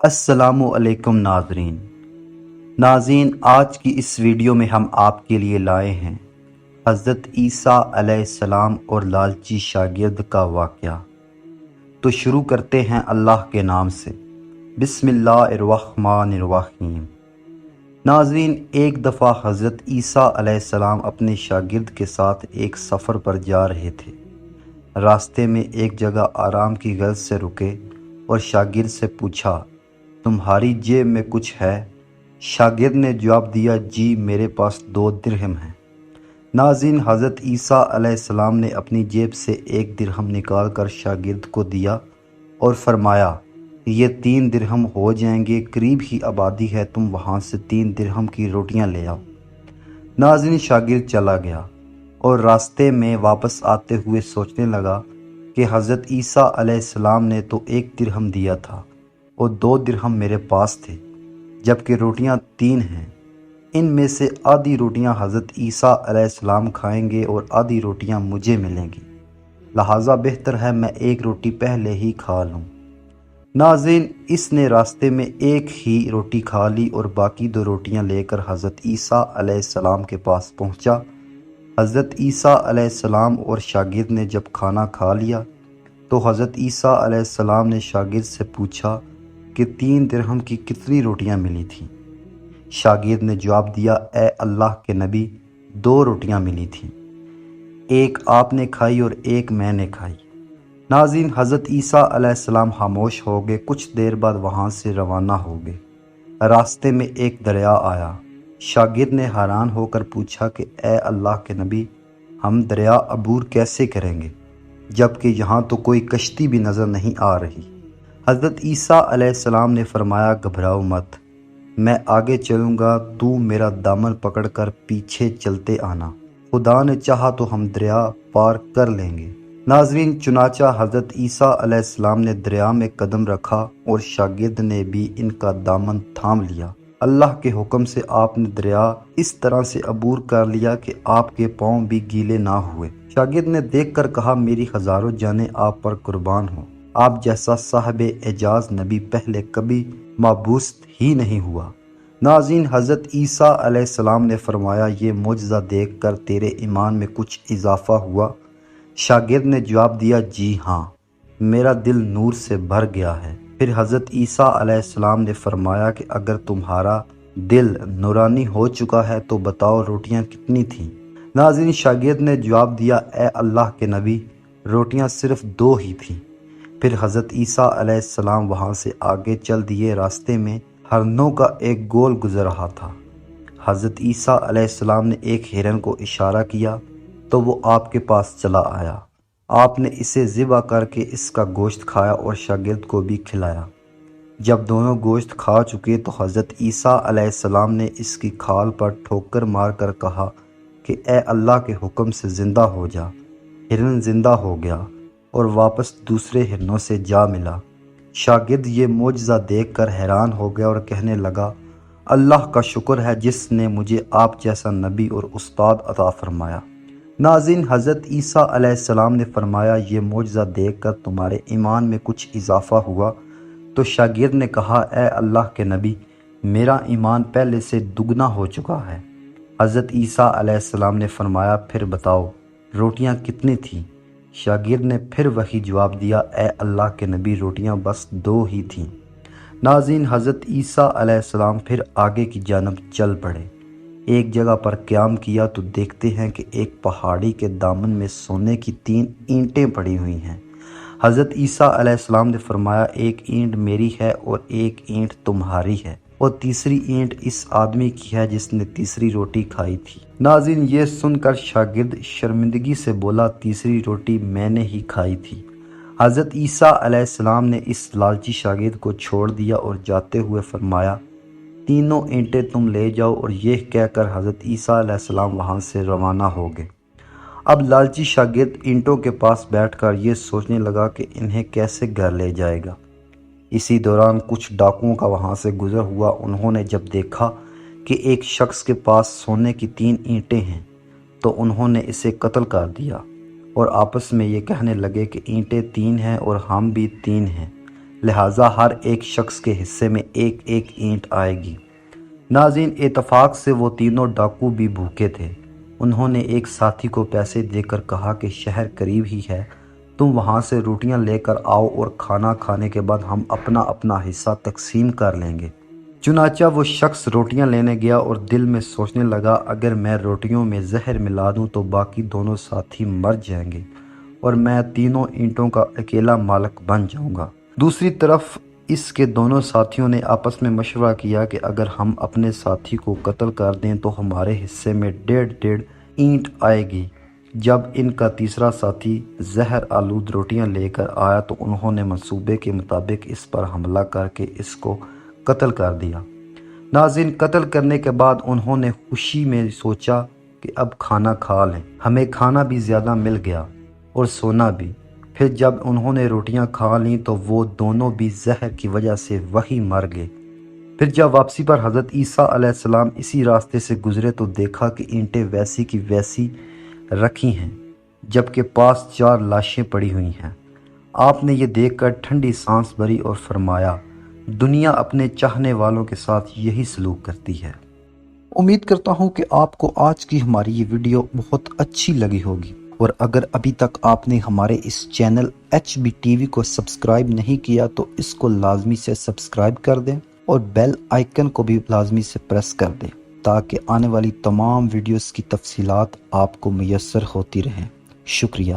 السلام علیکم ناظرین، آج کی اس ویڈیو میں ہم آپ کے لیے لائے ہیں حضرت عیسیٰ علیہ السلام اور لالچی شاگرد کا واقعہ۔ تو شروع کرتے ہیں اللہ کے نام سے۔ بسم اللہ الرحمن الرحیم۔ ناظرین، ایک دفعہ حضرت عیسیٰ علیہ السلام اپنے شاگرد کے ساتھ ایک سفر پر جا رہے تھے۔ راستے میں ایک جگہ آرام کی غرض سے رکے اور شاگرد سے پوچھا، تمہاری جیب میں کچھ ہے؟ شاگرد نے جواب دیا، جی میرے پاس 2 درہم ہیں۔ ناظرین، حضرت عیسیٰ علیہ السلام نے اپنی جیب سے 1 درہم نکال کر شاگرد کو دیا اور فرمایا، یہ 3 درہم ہو جائیں گے، قریب ہی آبادی ہے، تم وہاں سے 3 درہم کی روٹیاں لے آؤ۔ ناظرین، شاگرد چلا گیا اور راستے میں واپس آتے ہوئے سوچنے لگا کہ حضرت عیسیٰ علیہ السلام نے تو 1 درہم دیا تھا اور 2 درہم میرے پاس تھے، جبکہ روٹیاں 3 ہیں۔ ان میں سے آدھی روٹیاں حضرت عیسیٰ علیہ السلام کھائیں گے اور آدھی روٹیاں مجھے ملیں گی، لہٰذا بہتر ہے میں 1 روٹی پہلے ہی کھا لوں۔ ناظرین، اس نے راستے میں 1 ہی روٹی کھا لی اور باقی 2 روٹیاں لے کر حضرت عیسیٰ علیہ السلام کے پاس پہنچا۔ حضرت عیسیٰ علیہ السلام اور شاگرد نے جب کھانا کھا لیا تو حضرت عیسیٰ علیہ السلام نے شاگرد سے پوچھا کہ 3 درہم کی کتنی روٹیاں ملی تھیں؟ شاگرد نے جواب دیا، اے اللہ کے نبی، 2 روٹیاں ملی تھیں، 1 آپ نے کھائی اور 1 میں نے کھائی۔ ناظرین، حضرت عیسیٰ علیہ السلام خاموش ہو گئے، کچھ دیر بعد وہاں سے روانہ ہو گئے۔ راستے میں ایک دریا آیا۔ شاگرد نے حیران ہو کر پوچھا کہ اے اللہ کے نبی، ہم دریا عبور کیسے کریں گے، جبکہ یہاں تو کوئی کشتی بھی نظر نہیں آ رہی؟ حضرت عیسیٰ علیہ السلام نے فرمایا، گھبراؤ مت، میں آگے چلوں گا، تو میرا دامن پکڑ کر پیچھے چلتے آنا، خدا نے چاہا تو ہم دریا پار کر لیں گے۔ ناظرین، چنانچہ حضرت عیسیٰ علیہ السلام نے دریا میں قدم رکھا اور شاگرد نے بھی ان کا دامن تھام لیا۔ اللہ کے حکم سے آپ نے دریا اس طرح سے عبور کر لیا کہ آپ کے پاؤں بھی گیلے نہ ہوئے۔ شاگرد نے دیکھ کر کہا، میری ہزاروں جانیں آپ پر قربان ہوں، آپ جیسا صاحب اعجاز نبی پہلے کبھی مبعوث ہی نہیں ہوا۔ ناظرین، حضرت عیسیٰ علیہ السلام نے فرمایا، یہ معجزہ دیکھ کر تیرے ایمان میں کچھ اضافہ ہوا؟ شاگرد نے جواب دیا، جی ہاں، میرا دل نور سے بھر گیا ہے۔ پھر حضرت عیسیٰ علیہ السلام نے فرمایا کہ اگر تمہارا دل نورانی ہو چکا ہے تو بتاؤ روٹیاں کتنی تھیں؟ ناظرین، شاگرد نے جواب دیا، اے اللہ کے نبی، روٹیاں صرف 2 ہی تھیں۔ پھر حضرت عیسیٰ علیہ السلام وہاں سے آگے چل دیے۔ راستے میں ہرنوں کا ایک گول گزر رہا تھا۔ حضرت عیسیٰ علیہ السلام نے ایک ہرن کو اشارہ کیا تو وہ آپ کے پاس چلا آیا۔ آپ نے اسے ذبح کر کے اس کا گوشت کھایا اور شاگرد کو بھی کھلایا۔ جب دونوں گوشت کھا چکے تو حضرت عیسیٰ علیہ السلام نے اس کی کھال پر ٹھوکر مار کر کہا کہ اے اللہ کے حکم سے زندہ ہو جا۔ ہرن زندہ ہو گیا اور واپس دوسرے ہرنوں سے جا ملا۔ شاگرد یہ معجزہ دیکھ کر حیران ہو گیا اور کہنے لگا، اللہ کا شکر ہے جس نے مجھے آپ جیسا نبی اور استاد عطا فرمایا۔ ناظرین، حضرت عیسیٰ علیہ السلام نے فرمایا، یہ معجزہ دیکھ کر تمہارے ایمان میں کچھ اضافہ ہوا؟ تو شاگرد نے کہا، اے اللہ کے نبی، میرا ایمان پہلے سے دگنا ہو چکا ہے۔ حضرت عیسیٰ علیہ السلام نے فرمایا، پھر بتاؤ روٹیاں کتنی تھیں؟ شاگرد نے پھر وہی جواب دیا، اے اللہ کے نبی، روٹیاں بس 2 ہی تھیں۔ ناظرین، حضرت عیسیٰ علیہ السلام پھر آگے کی جانب چل پڑے۔ ایک جگہ پر قیام کیا تو دیکھتے ہیں کہ ایک پہاڑی کے دامن میں سونے کی 3 اینٹیں پڑی ہوئی ہیں۔ حضرت عیسیٰ علیہ السلام نے فرمایا، 1 اینٹ میری ہے اور 1 اینٹ تمہاری ہے اور تیسری اینٹ اس آدمی کی ہے جس نے تیسری روٹی کھائی تھی۔ ناظرین، یہ سن کر شاگرد شرمندگی سے بولا، تیسری روٹی میں نے ہی کھائی تھی۔ حضرت عیسیٰ علیہ السلام نے اس لالچی شاگرد کو چھوڑ دیا اور جاتے ہوئے فرمایا، 3 اینٹیں تم لے جاؤ، اور یہ کہہ کر حضرت عیسیٰ علیہ السلام وہاں سے روانہ ہو گئے۔ اب لالچی شاگرد اینٹوں کے پاس بیٹھ کر یہ سوچنے لگا کہ انہیں کیسے گھر لے جائے گا۔ اسی دوران کچھ ڈاکوؤں کا وہاں سے گزر ہوا۔ انہوں نے جب دیکھا کہ ایک شخص کے پاس سونے کی 3 اینٹیں ہیں تو انہوں نے اسے قتل کر دیا اور آپس میں یہ کہنے لگے کہ اینٹیں 3 ہیں اور ہم بھی 3 ہیں، لہٰذا ہر ایک شخص کے حصے میں ایک ایک اینٹ آئے گی۔ ناظرین، اتفاق سے وہ تینوں ڈاکو بھی بھوکے تھے۔ انہوں نے ایک ساتھی کو پیسے دے کر کہا کہ شہر قریب ہی ہے، تم وہاں سے روٹیاں لے کر آؤ اور کھانا کھانے کے بعد ہم اپنا اپنا حصہ تقسیم کر لیں گے۔ چنانچہ وہ شخص روٹیاں لینے گیا اور دل میں سوچنے لگا، اگر میں روٹیوں میں زہر ملا دوں تو باقی دونوں ساتھی مر جائیں گے اور میں تینوں اینٹوں کا اکیلا مالک بن جاؤں گا۔ دوسری طرف اس کے دونوں ساتھیوں نے آپس میں مشورہ کیا کہ اگر ہم اپنے ساتھی کو قتل کر دیں تو ہمارے حصے میں 1.5 اینٹ آئے گی۔ جب ان کا تیسرا ساتھی زہر آلود روٹیاں لے کر آیا تو انہوں نے منصوبے کے مطابق اس پر حملہ کر کے اس کو قتل کر دیا۔ ناظرین، قتل کرنے کے بعد انہوں نے خوشی میں سوچا کہ اب کھانا کھا لیں، ہمیں کھانا بھی زیادہ مل گیا اور سونا بھی۔ پھر جب انہوں نے روٹیاں کھا لیں تو وہ دونوں بھی زہر کی وجہ سے وہیں مر گئے۔ پھر جب واپسی پر حضرت عیسیٰ علیہ السلام اسی راستے سے گزرے تو دیکھا کہ اینٹیں ویسی کی ویسی رکھی ہیں، جبکہ پاس 4 لاشیں پڑی ہوئی ہیں۔ آپ نے یہ دیکھ کر ٹھنڈی سانس بھری اور فرمایا، دنیا اپنے چاہنے والوں کے ساتھ یہی سلوک کرتی ہے۔ امید کرتا ہوں کہ آپ کو آج کی ہماری یہ ویڈیو بہت اچھی لگی ہوگی، اور اگر ابھی تک آپ نے ہمارے اس چینل HB TV کو سبسکرائب نہیں کیا تو اس کو لازمی سے سبسکرائب کر دیں اور بیل آئیکن کو بھی لازمی سے پریس کر دیں تاکہ آنے والی تمام ویڈیوز کی تفصیلات آپ کو میسر ہوتی رہیں۔ شکریہ۔